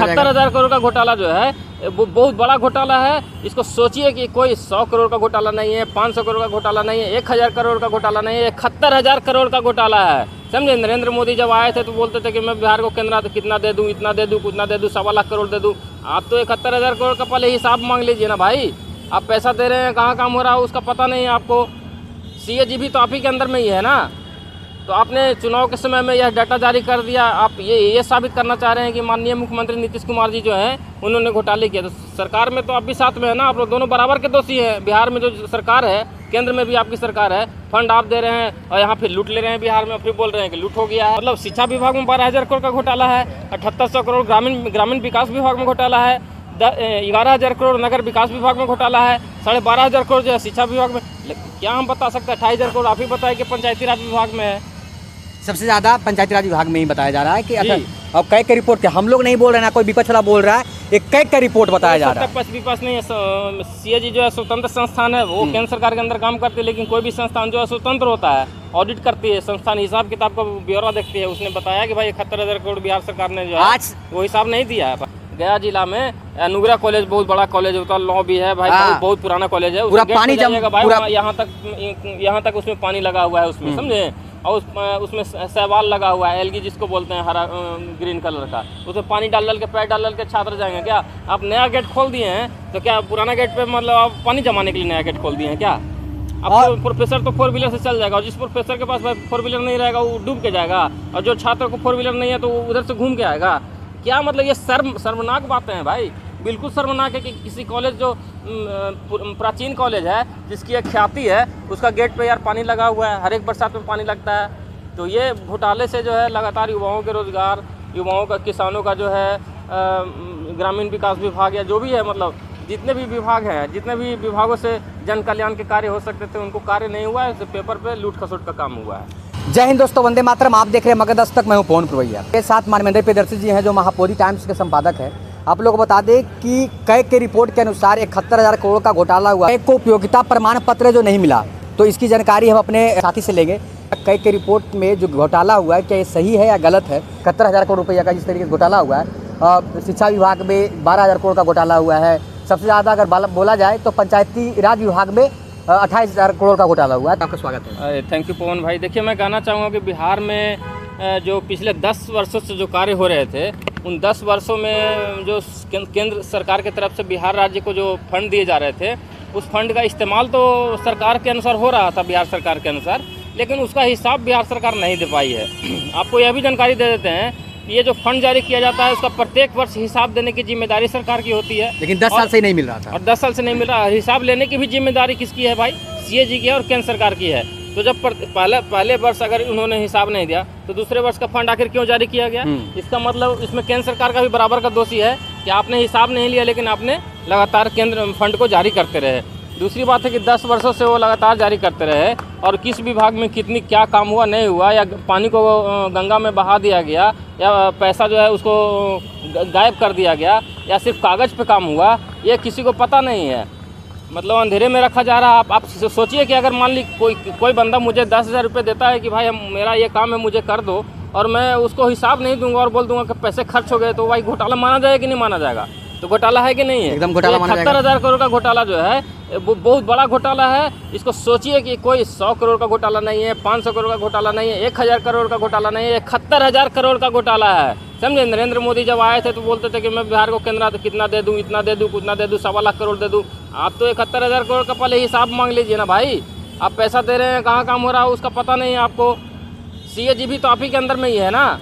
70,000 करोड़ का घोटाला जो है वो बहुत बड़ा घोटाला है। इसको सोचिए कि कोई 100 करोड़ का घोटाला नहीं है, 500 करोड़ का घोटाला नहीं है, 1000 करोड़ का घोटाला नहीं है, 71,000 करोड़ का घोटाला है। समझे? नरेंद्र मोदी जब आए थे तो बोलते थे कि मैं बिहार को केंद्र कितना दे दूँ, इतना दे दूँ, उतना दे दूँ, 1.25 लाख करोड़ दे दूँ। आप तो 71,000 करोड़ का पहले हिसाब मांग लीजिए ना भाई। आप पैसा दे रहे हैं, कहाँ काम हो रहा है उसका पता नहीं है आपको। CAG भी तो आप ही के अंदर में ही है ना। तो आपने चुनाव के समय में यह डाटा जारी कर दिया। आप ये साबित करना चाह रहे हैं कि माननीय मुख्यमंत्री नीतीश कुमार जी जो हैं उन्होंने घोटाले किए। तो सरकार में तो आप भी साथ में है ना, आप लोग दोनों बराबर के दोषी हैं। बिहार में जो सरकार है, केंद्र में भी आपकी सरकार है, फंड आप दे रहे हैं और यहाँ फिर लूट ले रहे हैं बिहार में, फिर बोल रहे हैं कि लूट हो गया है। मतलब शिक्षा विभाग में 12,000 करोड़ का घोटाला है, 7800 करोड़ ग्रामीण विकास विभाग में घोटाला है, 11,000 करोड़ नगर विकास विभाग में घोटाला है, 12,500 करोड़ जो है शिक्षा विभाग में। क्या हम बता सकते हैं? 28,000 करोड़ आप ही बताए कि पंचायती राज विभाग में है। सबसे ज़्यादा पंचायती राज विभाग में ही बताया जा रहा है कि अब कई का रिपोर्ट के हम लोग नहीं बोल रहे हैं ना, कोई विपक्ष वाला बोल रहा है, एक कई का रिपोर्ट बताया जा रहा है। विपक्ष नहीं है। CAG जो है स्वतंत्र संस्थान है, वो केंद्र सरकार के अंदर काम करती है, लेकिन कोई भी संस्थान जो है स्वतंत्र होता है, ऑडिट करती है, संस्थान हिसाब किताब का ब्यौरा देखती है। उसने बताया कि भाई 71,000 करोड़ बिहार सरकार ने जो है आज वो हिसाब नहीं दिया है। गया जिला में अनुग्रह कॉलेज बहुत बड़ा कॉलेज होता है, लॉ भी है भाई, बहुत पुराना कॉलेज है। पूरा पानी जाएगा भाई, यहाँ तक उसमें पानी लगा हुआ है उसमें, समझे? और उसमें शैवाल लगा हुआ है, एलगी जिसको बोलते हैं, हरा ग्रीन कलर का। उसमें पानी डाल के पैर डाल के छात्र जाएंगे क्या? आप नया गेट खोल दिए हैं तो क्या पुराना गेट पे मतलब आप पानी जमाने के लिए नया गेट खोल दिए हैं क्या? अब प्रोफेसर तो 4 व्हीलर से चल जाएगा, और जिस प्रोफेसर के पास 4 व्हीलर नहीं रहेगा वो डूब के जाएगा, और जो छात्र को 4 व्हीलर नहीं है तो वो उधर से घूम के आएगा। क्या मतलब? ये शर्मनाक बातें हैं भाई, बिल्कुल शर्मनाक है कि किसी कॉलेज जो प्राचीन कॉलेज है, जिसकी एक ख्याति है, उसका गेट पे यार पानी लगा हुआ है, हर एक बरसात में पानी लगता है। तो ये घोटाले से जो है लगातार युवाओं के रोजगार, युवाओं का, किसानों का जो है, ग्रामीण विकास विभाग या जो भी है, मतलब जितने भी विभाग हैं, जितने भी विभागों से जन कल्याण के कार्य हो सकते थे उनको कार्य नहीं हुआ है, पेपर पे लूट खसोट का काम हुआ है। जय हिंद दोस्तों, वंदे मातरम। आप देख रहे हैं मगध दस्तक, मैं हूं पवन पुरवैया के साथ मानवेंद्र प्रियदर्शी जी हैं जो महापौरी टाइम्स के संपादक हैं। आप लोगों को बता दें कि कैग के रिपोर्ट के अनुसार 71,000 करोड़ का घोटाला हुआ है। को उपयोगिता प्रमाण पत्र जो नहीं मिला, तो इसकी जानकारी हम अपने साथी से लेंगे। कैग के रिपोर्ट में जो घोटाला हुआ है, क्या ये सही है या गलत है? 71,000 करोड़ रुपया का जिस तरीके से घोटाला हुआ है, शिक्षा विभाग में 12,000 करोड़ का घोटाला हुआ है। सबसे ज़्यादा अगर बोला जाए तो पंचायती राज विभाग में 28,000 करोड़ का घोटाला हुआ है। आपका स्वागत है। थैंक यू पवन भाई। देखिए, मैं कहना चाहूँगा कि बिहार में जो पिछले 10 वर्षों से जो कार्य हो रहे थे, उन 10 वर्षों में जो केंद्र सरकार की तरफ से बिहार राज्य को जो फंड दिए जा रहे थे, उस फंड का इस्तेमाल तो सरकार के अनुसार हो रहा था, बिहार सरकार के अनुसार, लेकिन उसका हिसाब बिहार सरकार नहीं दे पाई है। आपको यह भी जानकारी दे देते हैं, ये जो फंड जारी किया जाता है उसका प्रत्येक वर्ष हिसाब देने की जिम्मेदारी सरकार की होती है, लेकिन 10 साल से नहीं मिल रहा था। और 10 साल से नहीं मिल रहा। हिसाब लेने की भी जिम्मेदारी किसकी है भाई? CAG की है और केंद्र सरकार की है। तो जब पहले वर्ष अगर उन्होंने हिसाब नहीं दिया तो दूसरे वर्ष का फंड आखिर क्यों जारी किया गया? इसका मतलब इसमें केंद्र सरकार का भी बराबर का दोषी है कि आपने हिसाब नहीं लिया, लेकिन आपने लगातार केंद्र फंड को जारी करते रहे। दूसरी बात है कि 10 वर्षों से वो लगातार जारी करते रहे, और किस विभाग में कितनी क्या काम हुआ नहीं हुआ, या पानी को गंगा में बहा दिया गया, या पैसा जो है उसको गायब कर दिया गया, या सिर्फ कागज़ पे काम हुआ, ये किसी को पता नहीं है। मतलब अंधेरे में रखा जा रहा है। आप सोचिए कि अगर मान ली कोई बंदा मुझे 10,000 रुपये देता है कि भाई मेरा ये काम है, मुझे कर दो, और मैं उसको हिसाब नहीं दूंगा और बोल दूंगा कि पैसे खर्च हो गए, तो भाई घोटाला माना जाएगा कि नहीं माना जाएगा? तो घोटाला है कि नहीं है? एकदम घोटाला माना जाएगा। 71,000 करोड़ का घोटाला जो है वो बहुत बड़ा घोटाला है। इसको सोचिए कि कोई 100 करोड़ का घोटाला नहीं है, 500 करोड़ का घोटाला नहीं है, 1000 करोड़ का घोटाला नहीं है, 71,000 करोड़ का घोटाला है। समझे? नरेंद्र मोदी जब आए थे तो बोलते थे कि मैं बिहार को केंद्र कितना दे दूँ, इतना दे दूँ, उतना दे दूँ, 1.25 लाख करोड़ दे दूँ। आप तो 71,000 करोड़ का पहले हिसाब मांग लीजिए ना भाई। आप पैसा दे रहे हैं, कहाँ काम हो रहा है उसका पता नहीं है आपको। CAG भी तो आप ही के अंदर में ही है ना।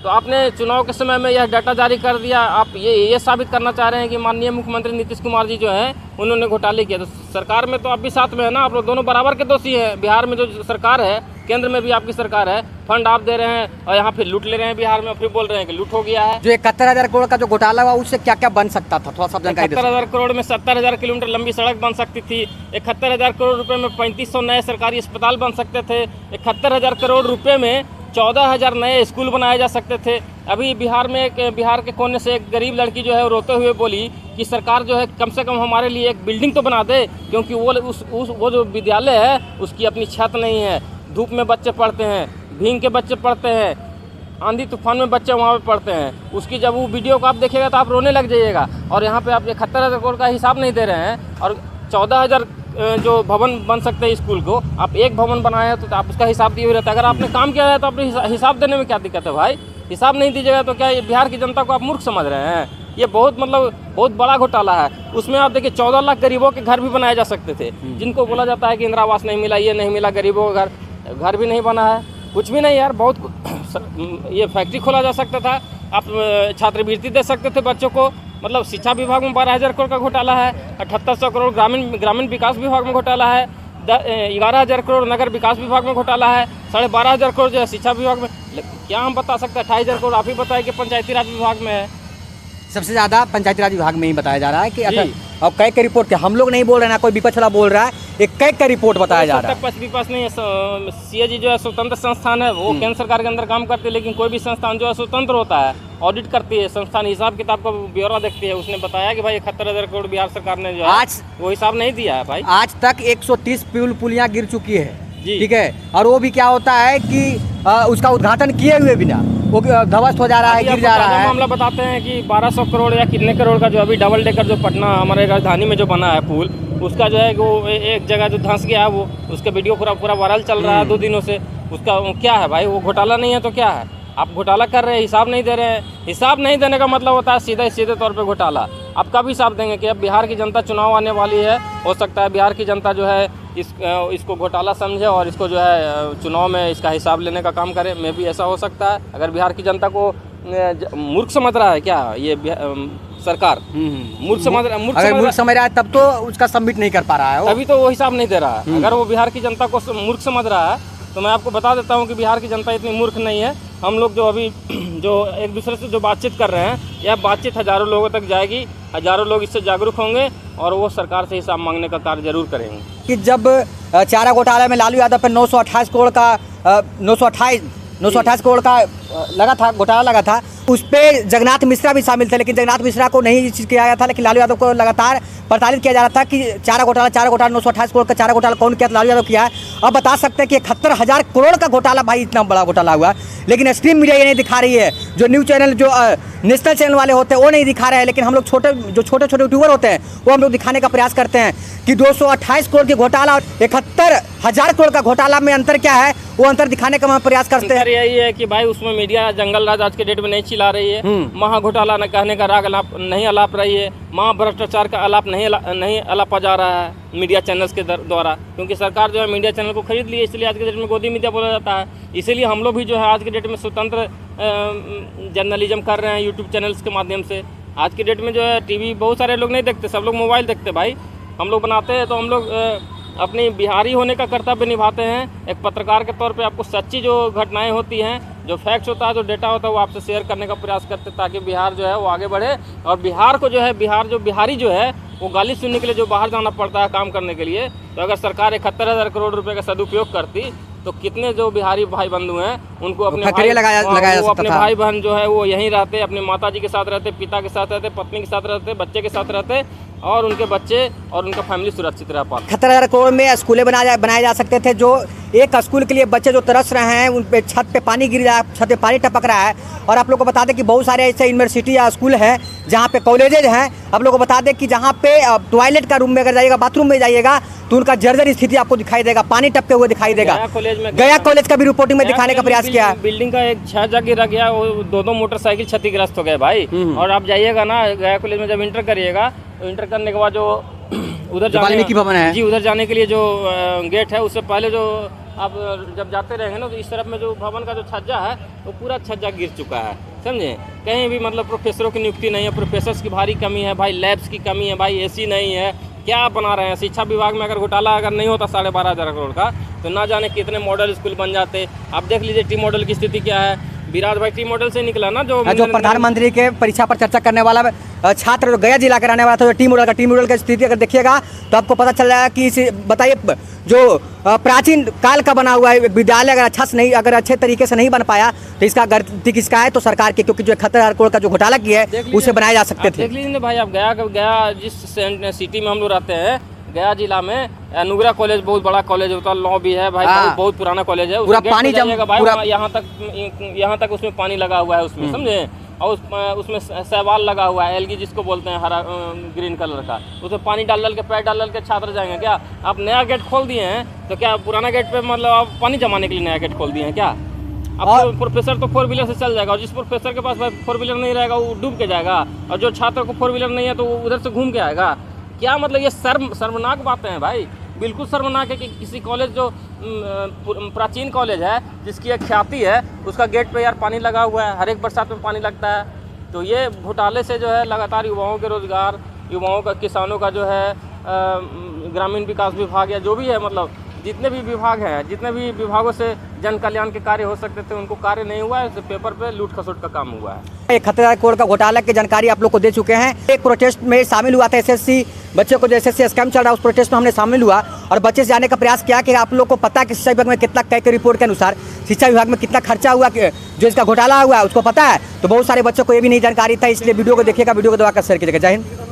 तो आपने चुनाव के समय में यह डाटा जारी कर दिया। आप ये साबित करना चाह रहे हैं कि माननीय मुख्यमंत्री नीतीश कुमार जी जो हैं उन्होंने घोटाले किए। तो सरकार में तो आप भी साथ में है ना, आप लोग दोनों बराबर के दोषी हैं। बिहार में जो सरकार है, केंद्र में भी आपकी सरकार है, फंड आप दे रहे हैं और यहाँ फिर लूट ले रहे हैं बिहार में, फिर बोल रहे हैं कि लूट हो गया है। जो 71,000 करोड़ का जो घोटाला हुआ, उससे क्या क्या बन सकता था, थोड़ा सा जानकारी दीजिए। 71,000 करोड़ में 70,000 किलोमीटर लंबी सड़क बन सकती थी। 71,000 करोड़ रुपए में 3500 नए सरकारी अस्पताल बन सकते थे। 71,000 करोड़ रुपए में 14,000 नए स्कूल बनाए जा सकते थे। अभी बिहार के कोने से एक गरीब लड़की जो है वो रोते हुए बोली कि सरकार जो है कम से कम हमारे लिए एक बिल्डिंग तो बना दे, क्योंकि वो जो विद्यालय है उसकी अपनी छत नहीं है। धूप में बच्चे पढ़ते हैं, भींग के बच्चे पढ़ते हैं। आंधी तूफान में बच्चे वहाँ पे पढ़ते हैं। उसकी जब वो वीडियो को आप देखिएगा तो आप रोने लग जाइएगा। और यहाँ पे आप 71,000 करोड़ का हिसाब नहीं दे रहे हैं, और 14,000 जो भवन बन सकते हैं स्कूल को, आप एक भवन बनाए हैं तो आप उसका हिसाब दिए हुए रहता है। अगर आपने काम किया है तो आपने हिसाब देने में क्या दिक्कत है भाई? हिसाब नहीं दीजिएगा तो क्या ये बिहार की जनता को आप मूर्ख समझ रहे हैं? ये बहुत बहुत बड़ा घोटाला है। उसमें आप देखिए 14 लाख गरीबों के घर भी बनाए जा सकते थे, जिनको बोला जाता है कि इंदिरा आवास नहीं मिला, ये नहीं मिला, गरीबों का घर भी नहीं बना है। कुछ भी नहीं यार, बहुत ये फैक्ट्री खोला जा सकता था, आप छात्रवृत्ति दे सकते थे बच्चों को। मतलब शिक्षा विभाग में 12,000 करोड़ का घोटाला है, 7,800 करोड़ ग्रामीण विकास विभाग में घोटाला है, 11,000 करोड़ नगर विकास विभाग में घोटाला है, 12,500 करोड़ जो है शिक्षा विभाग में। क्या हम बता सकते हैं? 28,000 करोड़ आप ही बताए कि पंचायती राज विभाग में है। सबसे ज़्यादा पंचायती राज विभाग में ही बताया जा रहा है कि अगर और कई का रिपोर्ट के हम लोग नहीं बोल रहे हैं, ना कोई विपक्ष वाला बोल रहा है, एक कई का रिपोर्ट बताया जा रहा है। पक्ष विपक्ष नहीं है। सीएजी जो है स्वतंत्र संस्थान है, वो केंद्र सरकार के अंदर काम करती है, लेकिन कोई भी संस्थान जो है स्वतंत्र होता है, ऑडिट करती है, संस्थान हिसाब किताब का ब्यौरा देखती है। उसने बताया कि भाई 71,000 करोड़ बिहार सरकार ने जो है आज वो हिसाब नहीं दिया है भाई। आज तक 130 पुलियाँ गिर चुकी है, ठीक है, और वो भी क्या होता है कि उसका उद्घाटन किए हुए बिना वो ध्वस्त हो जा रहा है, गिर जा रहा है। मामला बताते हैं कि 1200 करोड़ या कितने करोड़ का जो अभी डबल डेकर जो पटना हमारे राजधानी में जो बना है पुल, उसका जो है वो एक जगह जो धंस गया है, वो उसका वीडियो पूरा वायरल चल रहा है 2 दिनों से। उसका क्या है भाई? वो घोटाला नहीं है तो क्या है? आप घोटाला कर रहे हैं, हिसाब नहीं दे रहे हैं। हिसाब नहीं देने का मतलब होता है सीधे तौर पे घोटाला। आप कब हिसाब देंगे? कि अब बिहार की जनता चुनाव आने वाली है, हो सकता है बिहार की जनता जो है इसको घोटाला समझे और इसको जो है चुनाव में इसका हिसाब लेने का काम करे। में भी ऐसा हो सकता है। अगर बिहार की जनता को मूर्ख समझ रहा है क्या ये सरकार? मूर्ख समझ रहा है तब तो उसका सबमिट नहीं कर पा रहा है, अभी तो वो हिसाब नहीं दे रहा है। अगर वो बिहार की जनता को मूर्ख समझ रहा है तो मैं आपको बता देता हूँ कि बिहार की जनता इतनी मूर्ख नहीं है। हम लोग जो अभी जो एक दूसरे से जो बातचीत कर रहे हैं, यह बातचीत हज़ारों लोगों तक जाएगी, हज़ारों लोग इससे जागरूक होंगे और वो सरकार से हिसाब मांगने का कार्य जरूर करेंगे। कि जब चारा घोटाला में लालू यादव पर 928 करोड़ का लगा था, घोटाला लगा था, उस पर जगन्नाथ मिश्रा भी शामिल थे, लेकिन जगन्नाथ मिश्रा को नहीं चीज़ किया गया था। लेकिन लालू यादव को लगातार प्रताड़ित किया जा रहा था कि चारा घोटाला 928 करोड़ का चारा घोटाला कौन किया? लालू यादव किया है। अब बता सकते हैं कि 71,000 करोड़ का घोटाला, भाई इतना बड़ा घोटाला हुआ, लेकिन स्ट्रीम मीडिया ये नहीं दिखा रही है। जो न्यूज़ चैनल, जो नेशनल चैनल वाले होते हैं वो नहीं दिखा रहे हैं, लेकिन हम लोग छोटे यूट्यूबर होते हैं वो हम लोग दिखाने का प्रयास करते हैं कि 228 करोड़ के घोटाला और 71,000 करोड़ का घोटाला में अंतर क्या है, वो अंतर दिखाने का हम प्रयास करते हैं। यही है कि भाई उसमें मीडिया जंगल राज आज के डेट में नहीं चिल्ला रही है, महा घोटाला न कहने का राग नहीं अलाप रही है, महा भ्रष्टाचार का अलाप नहीं अलापा जा रहा है मीडिया चैनल्स के द्वारा, क्योंकि सरकार जो है मीडिया चैनल को खरीद ली है। इसलिए आज के डेट में गोदी मीडिया बोला जाता है। इसीलिए हम लोग भी जो है आज के डेट में स्वतंत्र जर्नलिज्म कर रहे हैं यूट्यूब चैनल्स के माध्यम से। आज की डेट में जो है टीवी बहुत सारे लोग नहीं देखते, सब लोग मोबाइल देखते भाई। हम लोग बनाते हैं तो हम लोग अपनी बिहारी होने का कर्तव्य निभाते हैं। एक पत्रकार के तौर पे आपको सच्ची जो घटनाएं होती हैं, जो फैक्ट्स होता है, जो डेटा होता है, वो आपसे शेयर करने का प्रयास करते हैं ताकि बिहार जो है वो आगे बढ़े। और बिहार को जो है बिहारी जो है वो गाली सुनने के लिए जो बाहर जाना पड़ता है काम करने के लिए, तो अगर सरकार 71,000 करोड़ रुपए का सदुपयोग करती तो कितने जो बिहारी भाई बंधु हैं उनको अपने भाई बहन जो है वो यहीं रहते, अपने माता जी के साथ रहते, पिता के साथ रहते, पत्नी के साथ रहते, बच्चे के साथ रहते और उनके बच्चे और उनका फैमिली सुरक्षित रह पाते। 71,000 करोड़ में स्कूलें बनाए जा सकते थे। जो एक स्कूल के लिए बच्चे जो तरस रहे हैं, उन पे छत पे पानी गिर रहा है, छत पे पानी टपक रहा है। और आप लोग को बता दें कि बहुत सारे ऐसे यूनिवर्सिटी या स्कूल हैं जहाँ पे कॉलेजेज हैं। आप लोग को बता दें कि जहाँ पे टॉयलेट का रूम में अगर जाइएगा, बाथरूम में जाइएगा तो उनका जर्जर स्थिति आपको दिखाई देगा, पानी टपके हुए दिखाई देगा। गया कॉलेज का भी रिपोर्टिंग में दिखाने का प्रयास किया है। बिल्डिंग का एक छज्जा गिरा गया, वो 2 मोटरसाइकिल क्षतिग्रस्त हो गए भाई। और आप जाइएगा ना गया कॉलेज में, जब इंटर करिएगा तो इंटर करने के बाद जो उधर जाने के लिए जो गेट है, उससे पहले जो आप जब जाते रहेंगे ना तो इस तरफ में जो भवन का जो छज्जा है वो पूरा छज्जा गिर चुका है, समझे। कहीं भी मतलब प्रोफेसरों की नियुक्ति नहीं है, प्रोफेसर्स की भारी कमी है भाई, लैब्स की कमी है भाई, एसी नहीं है। क्या बना रहे हैं? शिक्षा विभाग में अगर घोटाला अगर नहीं होता 12,500 करोड़ का, तो ना जाने कितने मॉडल स्कूल बन जाते। आप देख लीजिए टी मॉडल की स्थिति क्या है। विराट भाई टी मॉडल से निकला ना, जो प्रधानमंत्री के परीक्षा पर चर्चा करने वाला छात्र जो गया जिला के रहने वाला था, टी मॉडल की स्थिति अगर देखिएगा तो आपको पता चल जाएगा कि बताइए जो प्राचीन काल का बना हुआ है विद्यालय अगर अच्छे तरीके से नहीं बन पाया तो इसका गलती किसका है? तो सरकार की, क्योंकि जो 71,000 करोड़ का जो घोटाला किया है उसे बनाए जा सकते थे। देख लीजिए भाई, आप गया जिस सिटी में हम लोग रहते हैं, गया जिला में नुगरा कॉलेज बहुत बड़ा कॉलेज होता है, लॉ भी है भाई, हाँ। बहुत पुराना कॉलेज है। पूरा उसके गेट पानी पे जम जाइएगा भाई, पूरा वहाँ यहाँ तक उसमें पानी लगा हुआ है उसमें, समझे। और उसमें शैवाल लगा हुआ है, एलगी जिसको बोलते हैं, हरा ग्रीन कलर का। उसमें पानी डाल के पैर डाल के छात्र जाएंगे क्या? आप नया गेट खोल दिए हैं तो क्या पुराना गेट पे मतलब आप पानी जमाने के लिए नया गेट खोल दिए हैं क्या? अब प्रोफेसर तो 4 व्हीलर से चल जाएगा, और जिस प्रोफेसर के पास भाई 4 व्हीलर नहीं रहेगा वो डूब के जाएगा, और जो छात्र को 4 व्हीलर नहीं है तो वो उधर से घूम के आएगा क्या? मतलब ये शर्मनाक बातें हैं भाई, बिल्कुल शर्मनाक है कि किसी कॉलेज जो प्राचीन कॉलेज है, जिसकी एक ख्याति है, उसका गेट पे यार पानी लगा हुआ है, हर एक बरसात में पानी लगता है। तो ये घोटाले से जो है लगातार युवाओं के रोजगार, युवाओं का, किसानों का जो है ग्रामीण विकास विभाग या जो भी है, मतलब जितने भी विभाग हैं, जितने भी विभागों से जन कल्याण के कार्य हो सकते थे उनको कार्य नहीं हुआ है, पेपर पे लूट खसोट का काम हुआ है। 71,000 करोड़ का घोटाला की जानकारी आप लोग को दे चुके हैं। एक प्रोटेस्ट में शामिल हुआ था एसएससी, बच्चों को जो एसएससी स्कैम चल रहा है उस प्रोटेस्ट में हमने शामिल हुआ और बच्चे से जाने का प्रयास किया कि आप लोग को पता है कि शिक्षा विभाग में कितना, कई रिपोर्ट के अनुसार शिक्षा विभाग में कितना खर्चा हुआ, जो इसका घोटाला हुआ है उसको पता है। तो बहुत सारे बच्चों को ये भी नहीं जानकारी था, इसलिए वीडियो को देखिएगा, वीडियो को दबाकर शेयर कीजिएगा। जय हिंद।